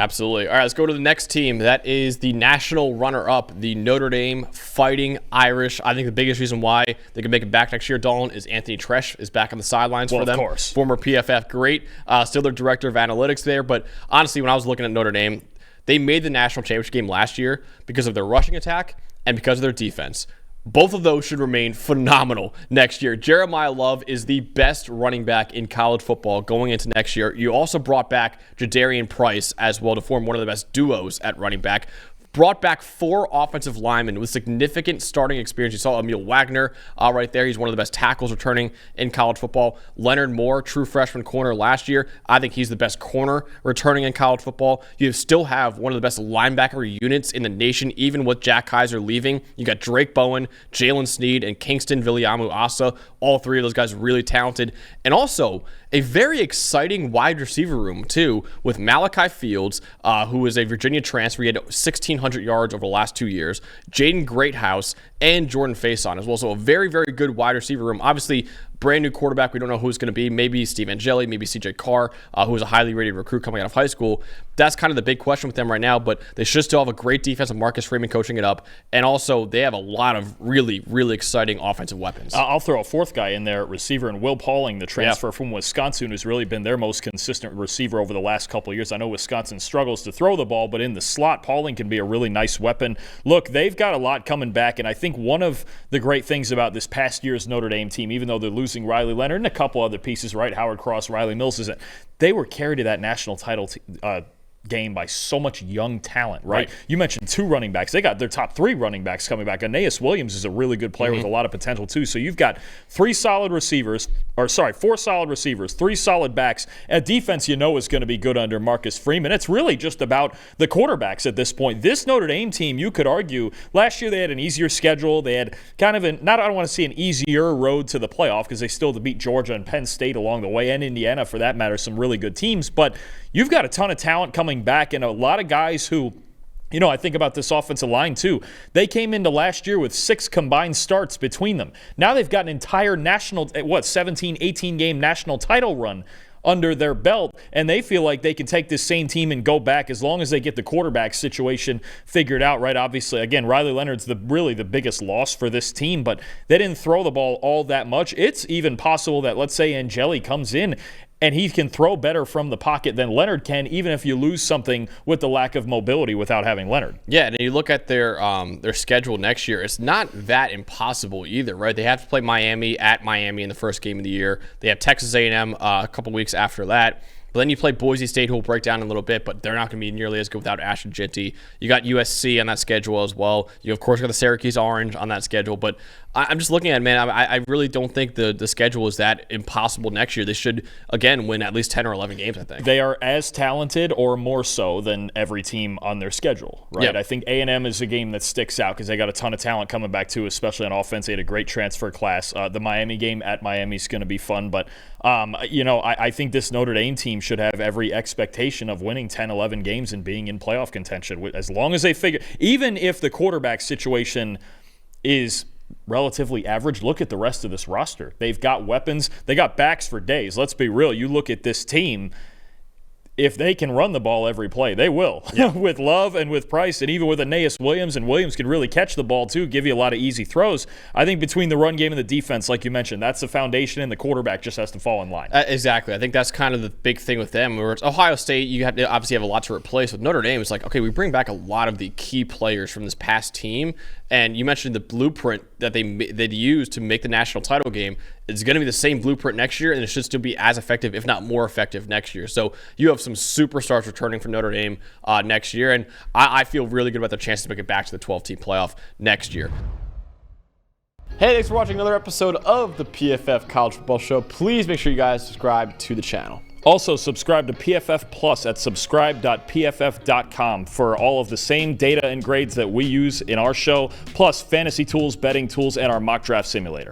Absolutely. All right, let's go to the next team. That is the national runner-up, the Notre Dame Fighting Irish. I think the biggest reason why they can make it back next year, Dalton, is Anthony Tresh is back on the sidelines for them. Of course. Former PFF great, still their director of analytics there. But honestly, when I was looking at Notre Dame, they made the national championship game last year because of their rushing attack and because of their defense. Both of those should remain phenomenal next year. Jeremiah Love is the best running back in college football going into next year. You also brought back Jadarian Price as well to form one of the best duos at running back. Brought back 4 offensive linemen with significant starting experience. You saw Emil Wagner right there. He's one of the best tackles returning in college football. Leonard Moore, true freshman corner last year. I think he's the best corner returning in college football. You still have one of the best linebacker units in the nation, even with Jack Kaiser leaving. You got Drake Bowen, Jalen Sneed, and Kingston Viliamu-Asa. All 3 of those guys really talented. And also a very exciting wide receiver room, too, with Malachi Fields, who is a Virginia transfer. He had 1,600 yards over the last 2 years. Jaden Greathouse and Jordan Faison as well. So a very, very good wide receiver room. Obviously, brand new quarterback. We don't know who it's going to be. Maybe Steve Angeli, maybe CJ Carr, who is a highly rated recruit coming out of high school. That's kind of the big question with them right now, but they should still have a great defense of Marcus Freeman coaching it up. And also, they have a lot of really, really exciting offensive weapons. I'll throw a 4th guy in there, receiver, and Will Pauling, the transfer from Wisconsin, who's really been their most consistent receiver over the last couple of years. I know Wisconsin struggles to throw the ball, but in the slot, Pauling can be a really nice weapon. Look, they've got a lot coming back, and I think one of the great things about this past year's Notre Dame team, even though they're losing Riley Leonard and a couple other pieces, right, Howard Cross, Riley Mills, is that they were carried to that national title game by so much young talent, right? You mentioned 2 running backs. They got their top 3 running backs coming back. Aeneas Williams is a really good player with a lot of potential too. So you've got 4 solid receivers, 3 solid backs. A defense is going to be good under Marcus Freeman. It's really just about the quarterbacks at this point. This Notre Dame team, you could argue, last year they had an easier schedule. They had kind of I don't want to say an easier road to the playoff because they still had to beat Georgia and Penn State along the way, and Indiana for that matter, some really good teams. But you've got a ton of talent coming back and a lot of guys who, I think about this offensive line too. They came into last year with 6 combined starts between them. Now they've got an entire 17, 18 game national title run under their belt, and they feel like they can take this same team and go back as long as they get the quarterback situation figured out, right? Obviously, again, Riley Leonard's really the biggest loss for this team, but they didn't throw the ball all that much. It's even possible that, let's say, Angeli comes in and he can throw better from the pocket than Leonard can, even if you lose something with the lack of mobility without having Leonard. Yeah, and you look at their schedule next year, it's not that impossible either, right? They have to play Miami at Miami in the first game of the year. They have Texas A&M a couple weeks after that. But then you play Boise State, who will break down in a little bit, but they're not going to be nearly as good without Ashton Jeanty. You got USC on that schedule as well. You, of course, got the Syracuse Orange on that schedule. But I'm just looking at it, man. I really don't think the schedule is that impossible next year. They should, again, win at least 10 or 11 games, I think. They are as talented or more so than every team on their schedule, right? Yep. I think A&M is a game that sticks out because they got a ton of talent coming back, too, especially on offense. They had a great transfer class. The Miami game at Miami is going to be fun. But, I think this Notre Dame team should have every expectation of winning 10, 11 games and being in playoff contention. As long as they figure – even if the quarterback situation is – relatively average, look at the rest of this roster. They've got weapons. They got backs for days. Let's be real. You look at this team, if they can run the ball every play, they will. Yeah. With Love and with Price and even with Aeneas Williams, and Williams can really catch the ball too, give you a lot of easy throws. I think between the run game and the defense, like you mentioned, that's the foundation, and the quarterback just has to fall in line. Exactly. I think that's kind of the big thing with them. Where it's Ohio State, you have to obviously have a lot to replace. With Notre Dame, it's like, okay, we bring back a lot of the key players from this past team. And you mentioned the blueprint that they'd use to make the national title game. It's going to be the same blueprint next year, and it should still be as effective, if not more effective, next year. So you have some superstars returning from Notre Dame next year, and I feel really good about their chances to make it back to the 12-team playoff next year. Hey, thanks for watching another episode of the PFF College Football Show. Please make sure you guys subscribe to the channel. Also, subscribe to PFF Plus at subscribe.pff.com for all of the same data and grades that we use in our show, plus fantasy tools, betting tools, and our mock draft simulator.